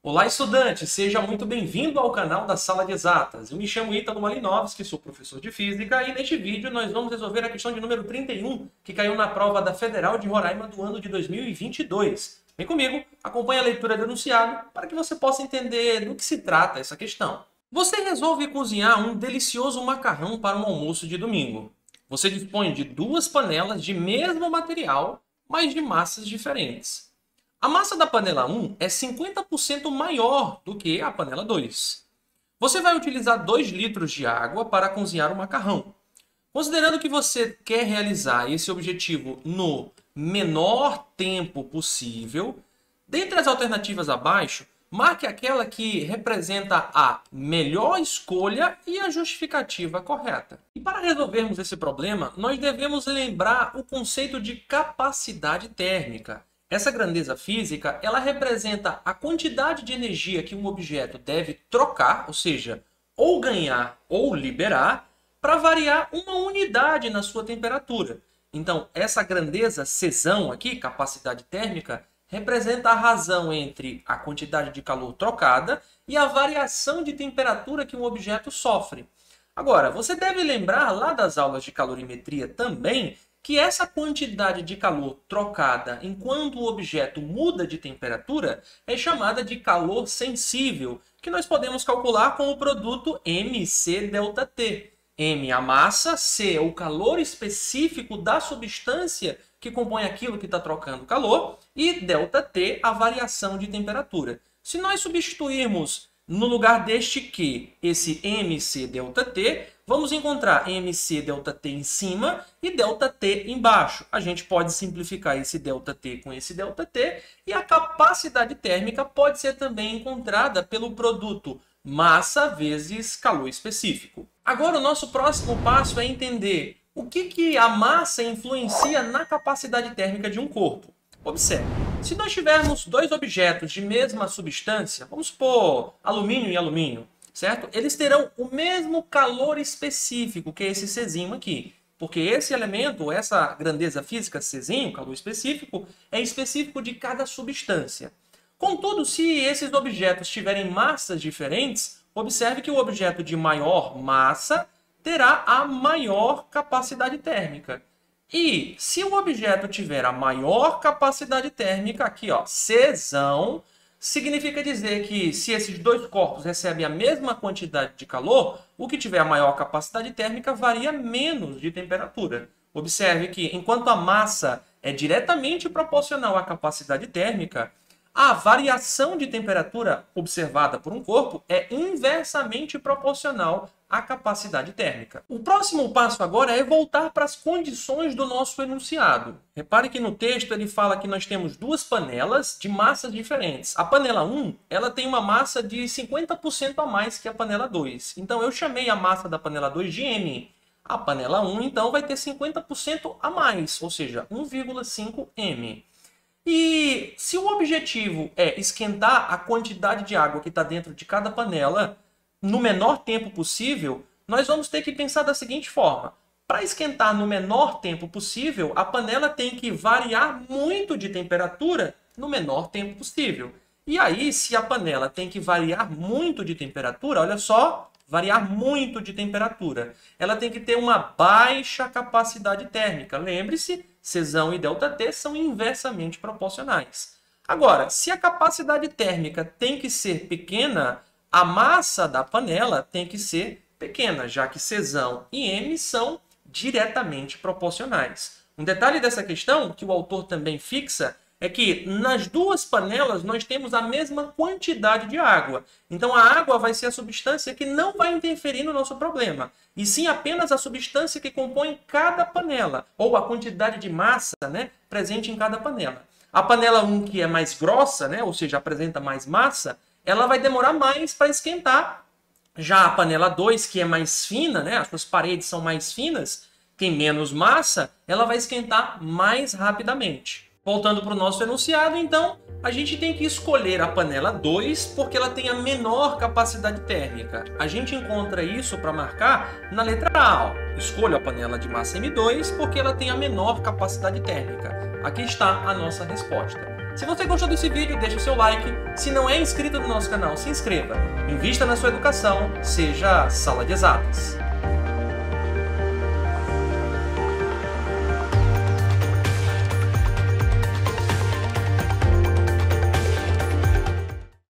Olá, estudante! Seja muito bem-vindo ao canal da Sala de Exatas. Eu me chamo Ítalo Malinovski, sou professor de Física, e neste vídeo nós vamos resolver a questão de número 31, que caiu na prova da Federal de Roraima do ano de 2022. Vem comigo, acompanhe a leitura do enunciado para que você possa entender do que se trata essa questão. Você resolve cozinhar um delicioso macarrão para um almoço de domingo. Você dispõe de duas panelas de mesmo material, mas de massas diferentes. A massa da panela 1 é 50% maior do que a panela 2. Você vai utilizar 2 litros de água para cozinhar o macarrão. Considerando que você quer realizar esse objetivo no menor tempo possível, dentre as alternativas abaixo, marque aquela que representa a melhor escolha e a justificativa correta. E para resolvermos esse problema, nós devemos lembrar o conceito de capacidade térmica. Essa grandeza física, ela representa a quantidade de energia que um objeto deve trocar, ou seja, ou ganhar ou liberar, para variar uma unidade na sua temperatura. Então, essa grandeza Czão aqui, capacidade térmica, representa a razão entre a quantidade de calor trocada e a variação de temperatura que um objeto sofre. Agora, você deve lembrar lá das aulas de calorimetria também que essa quantidade de calor trocada enquanto o objeto muda de temperatura é chamada de calor sensível, que nós podemos calcular com o produto mc∆T. M, a massa, C, o calor específico da substância que compõe aquilo que está trocando calor, e ΔT, a variação de temperatura. Se nós substituirmos no lugar deste Q, esse mc∆T, vamos encontrar mc∆T em cima e ΔT embaixo. A gente pode simplificar esse ΔT com esse ΔT e a capacidade térmica pode ser também encontrada pelo produto massa vezes calor específico. Agora o nosso próximo passo é entender o que a massa influencia na capacidade térmica de um corpo. Observe, se nós tivermos dois objetos de mesma substância, vamos supor alumínio e alumínio, certo? Eles terão o mesmo calor específico, que é esse Czinho aqui. Porque esse elemento, essa grandeza física Czinho, calor específico, é específico de cada substância. Contudo, se esses objetos tiverem massas diferentes, observe que o objeto de maior massa terá a maior capacidade térmica. E se o objeto tiver a maior capacidade térmica, aqui ó, Czão, significa dizer que se esses dois corpos recebem a mesma quantidade de calor, o que tiver a maior capacidade térmica varia menos de temperatura. Observe que enquanto a massa é diretamente proporcional à capacidade térmica, a variação de temperatura observada por um corpo é inversamente proporcional à capacidade térmica. O próximo passo agora é voltar para as condições do nosso enunciado. Repare que no texto ele fala que nós temos duas panelas de massas diferentes. A panela 1 ela tem uma massa de 50% a mais que a panela 2. Então eu chamei a massa da panela 2 de M. A panela 1 então vai ter 50% a mais, ou seja, 1,5 M. E se o objetivo é esquentar a quantidade de água que está dentro de cada panela no menor tempo possível, nós vamos ter que pensar da seguinte forma. Para esquentar no menor tempo possível, a panela tem que variar muito de temperatura no menor tempo possível. E aí, se a panela tem que variar muito de temperatura, olha só, variar muito de temperatura, ela tem que ter uma baixa capacidade térmica. Lembre-se, Czão e ΔT são inversamente proporcionais. Agora, se a capacidade térmica tem que ser pequena, a massa da panela tem que ser pequena, já que Czão e M são diretamente proporcionais. Um detalhe dessa questão, que o autor também fixa, é que nas duas panelas nós temos a mesma quantidade de água. Então a água vai ser a substância que não vai interferir no nosso problema, e sim apenas a substância que compõe cada panela, ou a quantidade de massa, né, presente em cada panela. A panela 1, que é mais grossa, né, ou seja, apresenta mais massa, ela vai demorar mais para esquentar. Já a panela 2, que é mais fina, né, as suas paredes são mais finas, tem menos massa, ela vai esquentar mais rapidamente. Voltando para o nosso enunciado, então, a gente tem que escolher a panela 2 porque ela tem a menor capacidade térmica. A gente encontra isso para marcar na letra A. Ó. Escolho a panela de massa M2 porque ela tem a menor capacidade térmica. Aqui está a nossa resposta. Se você gostou desse vídeo, deixa o seu like. Se não é inscrito no nosso canal, se inscreva. Invista na sua educação, seja Sala de Exatas.